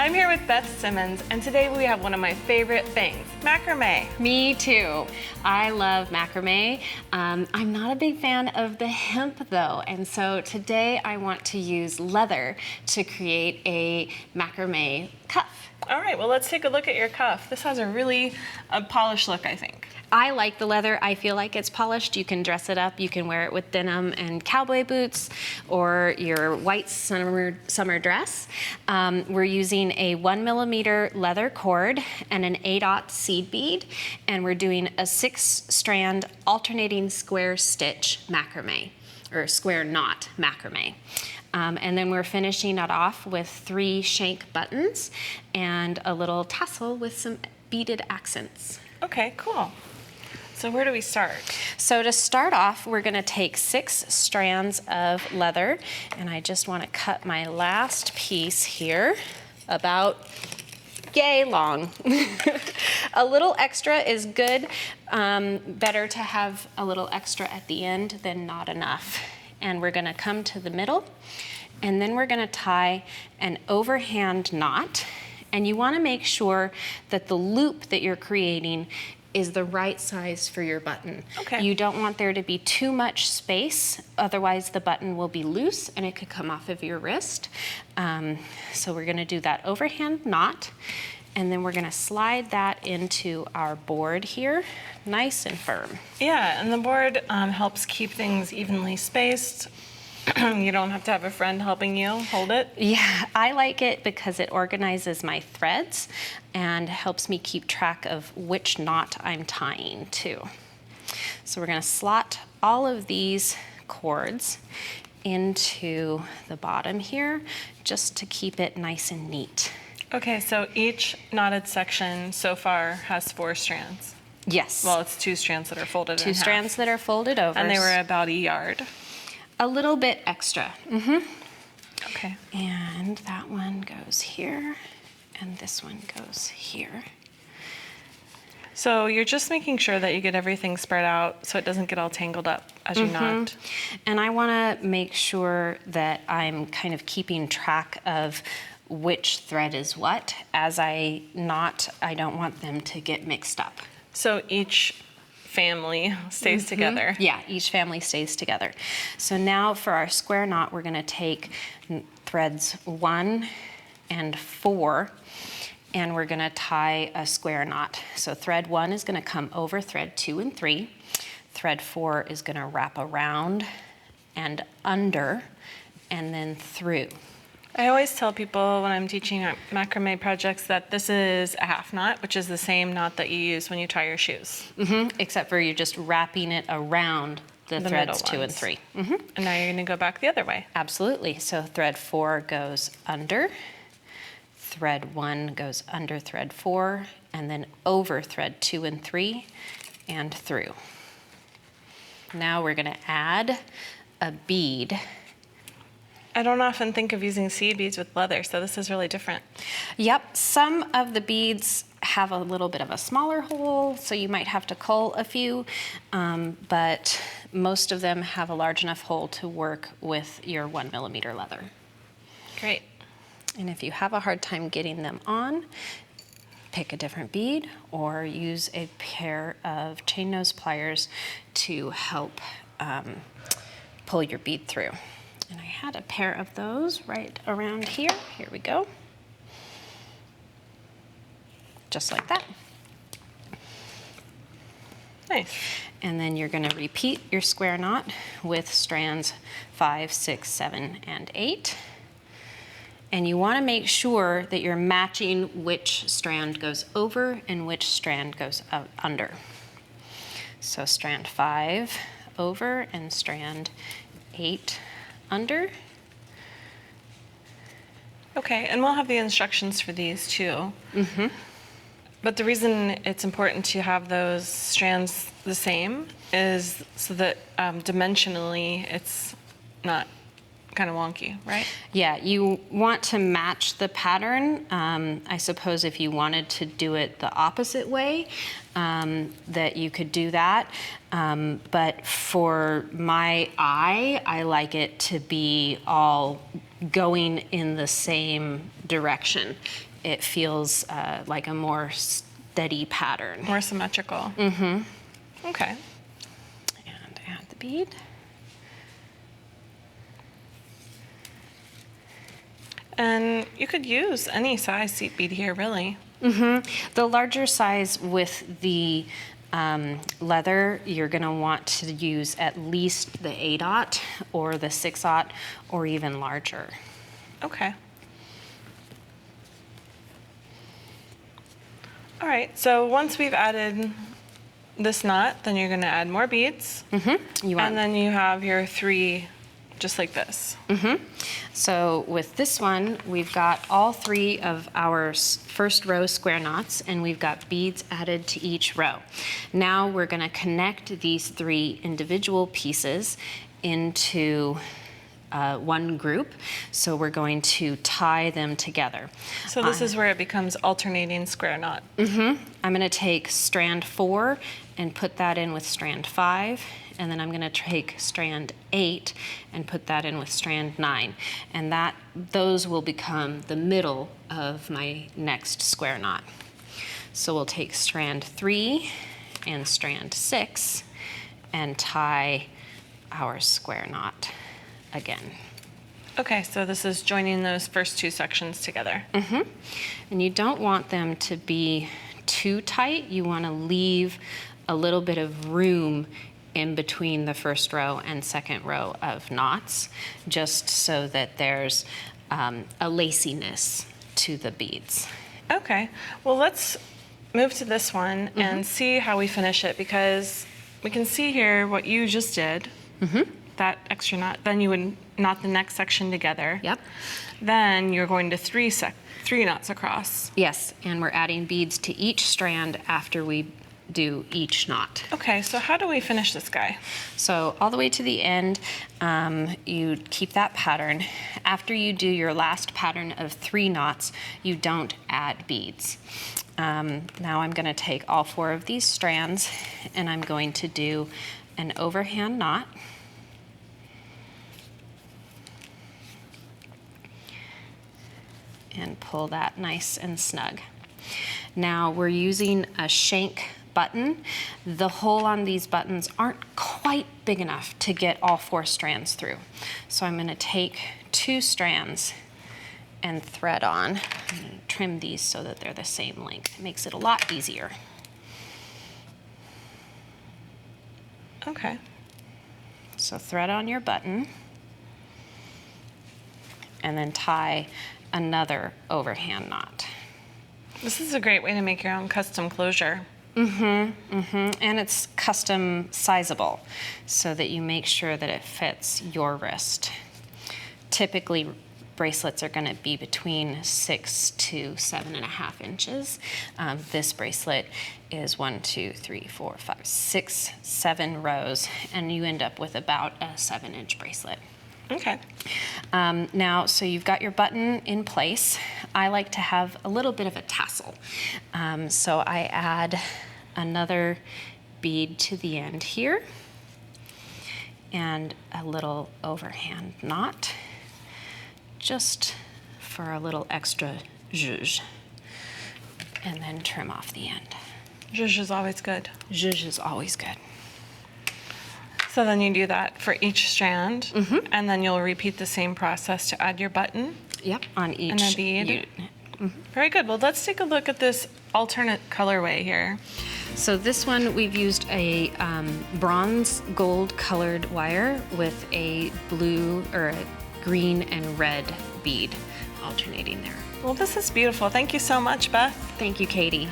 I'm here with Beth Simmons, and today we have one of my favorite things, macrame. Me too. I love macrame. I'm not a big fan of the hemp though, and so today I want to use leather to create a macrame cuff. All right, well, let's take a look at your cuff. This has a really polished look, I think. I like the leather. I feel like it's polished. You can dress it up. You can wear it with denim and cowboy boots or your white summer dress. We're using a 1mm leather cord and an 8/0 seed bead, and we're doing a 6-strand alternating square stitch macrame, or square knot macrame. And then we're finishing it off with 3 shank buttons and a little tassel with some beaded accents. Okay, cool. So where do we start? So to start off, we're gonna take 6 strands of leather, and I just wanna cut my last piece here about yay long. A little extra is good. Better to have a little extra at the end than not enough. And we're gonna come to the middle, and then we're gonna tie an overhand knot. And you wanna make sure that the loop that you're creating is the right size for your button. Okay. You don't want there to be too much space, otherwise the button will be loose and it could come off of your wrist. So we're gonna do that overhand knot, and then we're gonna slide that into our board here, nice and firm. Yeah, and the board helps keep things evenly spaced. You don't have to have a friend helping you hold it. Yeah, I like it because it organizes my threads and helps me keep track of which knot I'm tying to. So we're gonna slot all of these cords into the bottom here just to keep it nice and neat. Okay, so each knotted section so far has 4 strands. Yes. Well, it's 2 strands that are folded in 2 half. strands that are folded over. And they were about a yard. a little bit extra. Okay. And that one goes here, and this one goes here. So you're just making sure that you get everything spread out so it doesn't get all tangled up as you knot. And I want to make sure that I'm kind of keeping track of which thread is what. As I knot, I don't want them to get mixed up. So each family stays together. Yeah, each family stays together. So now for our square knot, we're going to take threads 1 and 4, and we're going to tie a square knot. So thread 1 is going to come over thread 2 and 3. Thread 4 is going to wrap around and under and then through. I always tell people when I'm teaching macrame projects that this is a half knot, which is the same knot that you use when you tie your shoes. Except for you're just wrapping it around the threads 2 and 3. And now you're going to go back the other way. Absolutely. So thread 4 goes under, thread 1 goes under thread 4, and then over thread 2 and 3 and through. Now we're going to add a bead. I don't often think of using seed beads with leather, so this is really different. Yep, some of the beads have a little bit of a smaller hole, so you might have to cull a few, but most of them have a large enough hole to work with your 1mm leather. Great. And if you have a hard time getting them on, pick a different bead or use a pair of chain nose pliers to help pull your bead through. And I had a pair of those right around here. Here we go. Just like that. Nice. And then you're going to repeat your square knot with strands 5, 6, 7, and 8. And you want to make sure that you're matching which strand goes over and which strand goes out under. So strand 5 over and strand 8 under. Okay, and we'll have the instructions for these too. But the reason it's important to have those strands the same is so that dimensionally it's not kind of wonky, right? Yeah, you want to match the pattern. I suppose if you wanted to do it the opposite way, that you could do that. But for my eye, I like it to be all going in the same direction. it feels like a more steady pattern. More symmetrical. Okay. And add the bead. And you could use any size seat bead here, really. The larger size with the leather, you're going to want to use at least the 8/0 or the 6/0 or even larger. Okay. All right, so once we've added this knot, then you're going to add more beads. And then you have your 3 just like this. So with this one, we've got all 3 of our first row square knots, and we've got beads added to each row. Now we're going to connect these 3 individual pieces into one group. So we're going to tie them together. So this is where it becomes alternating square knot. I'm going to take strand 4 and put that in with strand 5. And then I'm going to take strand 8 and put that in with strand 9. And those will become the middle of my next square knot. So we'll take strand 3 and strand 6 and tie our square knot again. Okay, so this is joining those first 2 sections together. And you don't want them to be too tight. You want to leave a little bit of room in between the first row and second row of knots, just so that there's a laciness to the beads. Okay, well, let's move to this one and see how we finish it, because we can see here what you just did, that extra knot. Then you would knot the next section together. Yep. Then you're going to 3 knots across. Yes, and we're adding beads to each strand after we do each knot. Okay, so how do we finish this guy? So all the way to the end, you keep that pattern. After you do your last pattern of 3 knots, you don't add beads. Now I'm going to take all 4 of these strands and I'm going to do an overhand knot. And pull that nice and snug. Now we're using a shank button. The hole on these buttons aren't quite big enough to get all 4 strands through. So I'm going to take 2 strands and thread on and trim these so that they're the same length. It makes it a lot easier. Okay. So thread on your button and then tie another overhand knot. This is a great way to make your own custom closure. And it's custom sizable so that you make sure that it fits your wrist. Typically, bracelets are going to be between 6 to 7.5 inches. This bracelet is 6, 7 rows, and you end up with about a 7-inch bracelet. Okay. Now, so you've got your button in place. I like to have a little bit of a tassel. So I add another bead to the end here and a little overhand knot just for a little extra zhuzh, and then trim off the end. Zhuzh is always good. Zhuzh is always good. So then you do that for each strand, and then you'll repeat the same process to add your button. Yep, on each And a bead. Very good. Well, let's take a look at this alternate colorway here. So this one, we've used a bronze gold colored wire with a blue or a green and red bead alternating there. Well, this is beautiful. Thank you so much, Beth. Thank you, Katie.